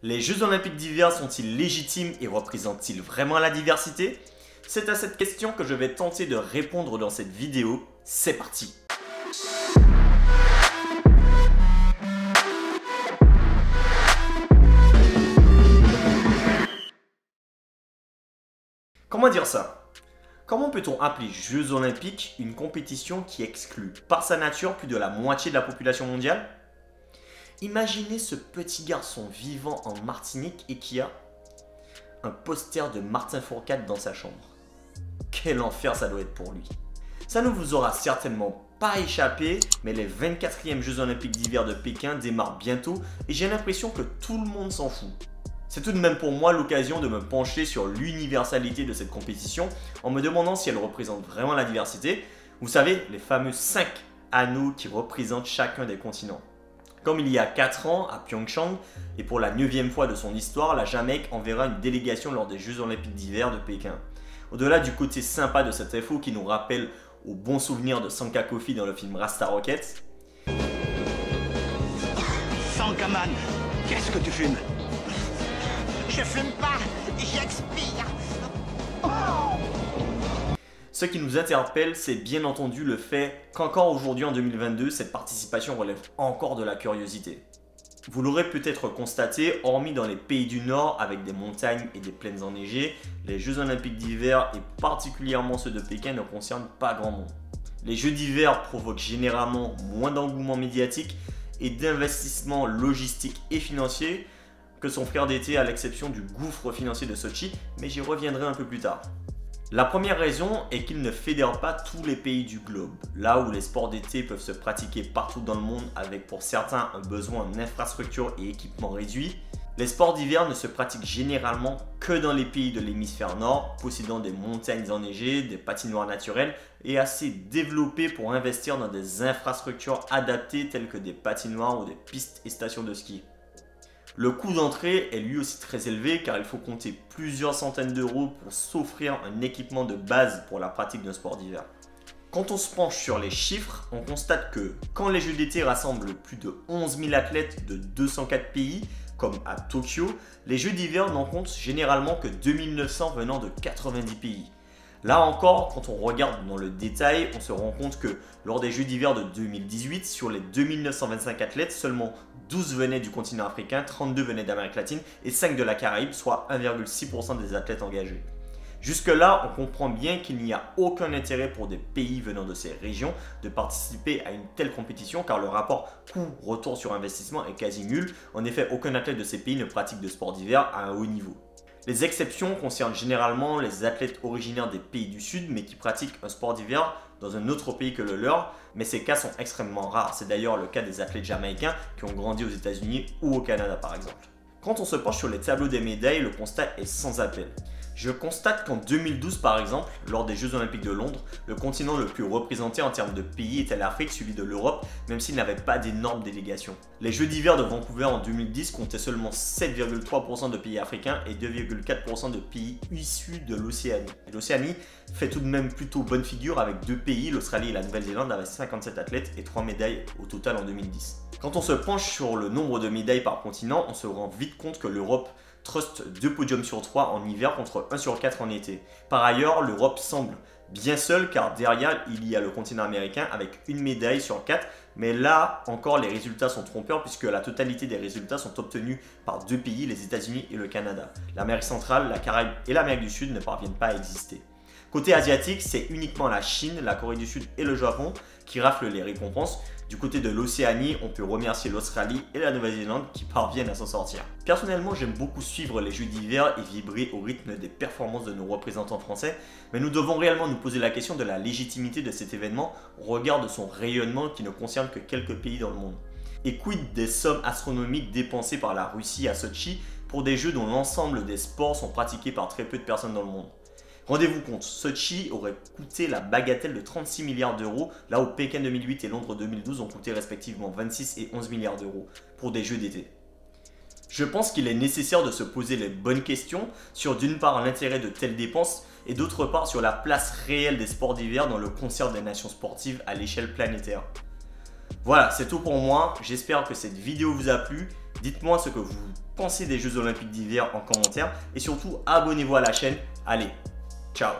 Les Jeux Olympiques d'hiver sont-ils légitimes et représentent-ils vraiment la diversité? C'est à cette question que je vais tenter de répondre dans cette vidéo. C'est parti! Comment dire ça? Comment peut-on appeler Jeux Olympiques une compétition qui exclut par sa nature plus de la moitié de la population mondiale? Imaginez ce petit garçon vivant en Martinique et qui a un poster de Martin Fourcade dans sa chambre. Quel enfer ça doit être pour lui. Ça ne vous aura certainement pas échappé, mais les 24e Jeux Olympiques d'hiver de Pékin démarrent bientôt et j'ai l'impression que tout le monde s'en fout. C'est tout de même pour moi l'occasion de me pencher sur l'universalité de cette compétition en me demandant si elle représente vraiment la diversité. Vous savez, les fameux 5 anneaux qui représentent chacun des continents. Comme il y a 4 ans à Pyeongchang, et pour la 9e fois de son histoire, la Jamaïque enverra une délégation lors des Jeux Olympiques d'hiver de Pékin. Au-delà du côté sympa de cette info qui nous rappelle aux bons souvenirs de Sanka Kofi dans le film Rasta Rocket. Sankaman, qu'est-ce que tu fumes? Je fume pas, j'expire. Ce qui nous interpelle, c'est bien entendu le fait qu'encore aujourd'hui en 2022, cette participation relève encore de la curiosité. Vous l'aurez peut-être constaté, hormis dans les pays du Nord avec des montagnes et des plaines enneigées, les Jeux Olympiques d'hiver et particulièrement ceux de Pékin ne concernent pas grand monde. Les Jeux d'hiver provoquent généralement moins d'engouement médiatique et d'investissement logistique et financier que son frère d'été à l'exception du gouffre financier de Sochi, mais j'y reviendrai un peu plus tard. La première raison est qu'il ne fédère pas tous les pays du globe, là où les sports d'été peuvent se pratiquer partout dans le monde avec pour certains un besoin en infrastructure et équipement réduit. Les sports d'hiver ne se pratiquent généralement que dans les pays de l'hémisphère nord, possédant des montagnes enneigées, des patinoires naturelles et assez développés pour investir dans des infrastructures adaptées telles que des patinoires ou des pistes et stations de ski. Le coût d'entrée est lui aussi très élevé car il faut compter plusieurs centaines d'euros pour s'offrir un équipement de base pour la pratique d'un sport d'hiver. Quand on se penche sur les chiffres, on constate que quand les Jeux d'été rassemblent plus de 11 000 athlètes de 204 pays, comme à Tokyo, les Jeux d'hiver n'en comptent généralement que 2900 venant de 90 pays. Là encore, quand on regarde dans le détail, on se rend compte que lors des Jeux d'hiver de 2018, sur les 2925 athlètes, seulement 12 venaient du continent africain, 32 venaient d'Amérique latine et 5 de la Caraïbe, soit 1,6% des athlètes engagés. Jusque-là, on comprend bien qu'il n'y a aucun intérêt pour des pays venant de ces régions de participer à une telle compétition car le rapport coût-retour sur investissement est quasi nul. En effet, aucun athlète de ces pays ne pratique de sport d'hiver à un haut niveau. Les exceptions concernent généralement les athlètes originaires des pays du Sud mais qui pratiquent un sport d'hiver dans un autre pays que le leur, mais ces cas sont extrêmement rares. C'est d'ailleurs le cas des athlètes jamaïcains qui ont grandi aux États-Unis ou au Canada par exemple. Quand on se penche sur les tableaux des médailles, le constat est sans appel. Je constate qu'en 2012 par exemple, lors des Jeux Olympiques de Londres, le continent le plus représenté en termes de pays était l'Afrique, suivi de l'Europe, même s'il n'avait pas d'énormes délégations. Les Jeux d'hiver de Vancouver en 2010 comptaient seulement 7,3% de pays africains et 2,4% de pays issus de l'Océanie. L'Océanie fait tout de même plutôt bonne figure avec 2 pays, l'Australie et la Nouvelle-Zélande, avec 57 athlètes et 3 médailles au total en 2010. Quand on se penche sur le nombre de médailles par continent, on se rend vite compte que l'Europe truste 2 podiums sur 3 en hiver contre 1 sur 4 en été. Par ailleurs, l'Europe semble bien seule car derrière il y a le continent américain avec une médaille sur 4, mais là encore les résultats sont trompeurs puisque la totalité des résultats sont obtenus par 2 pays, les États-Unis et le Canada. L'Amérique centrale, la Caraïbe et l'Amérique du Sud ne parviennent pas à exister. Côté asiatique, c'est uniquement la Chine, la Corée du Sud et le Japon qui raflent les récompenses. Du côté de l'Océanie, on peut remercier l'Australie et la Nouvelle-Zélande qui parviennent à s'en sortir. Personnellement, j'aime beaucoup suivre les Jeux d'hiver et vibrer au rythme des performances de nos représentants français, mais nous devons réellement nous poser la question de la légitimité de cet événement au regard de son rayonnement qui ne concerne que quelques pays dans le monde. Et quid des sommes astronomiques dépensées par la Russie à Sochi pour des jeux dont l'ensemble des sports sont pratiqués par très peu de personnes dans le monde? Rendez-vous compte, Sochi aurait coûté la bagatelle de 36 milliards d'euros, là où Pékin 2008 et Londres 2012 ont coûté respectivement 26 et 11 milliards d'euros pour des jeux d'été. Je pense qu'il est nécessaire de se poser les bonnes questions sur d'une part l'intérêt de telles dépenses et d'autre part sur la place réelle des sports d'hiver dans le concert des nations sportives à l'échelle planétaire. Voilà, c'est tout pour moi, j'espère que cette vidéo vous a plu. Dites-moi ce que vous pensez des Jeux Olympiques d'hiver en commentaire et surtout abonnez-vous à la chaîne. Allez, ciao!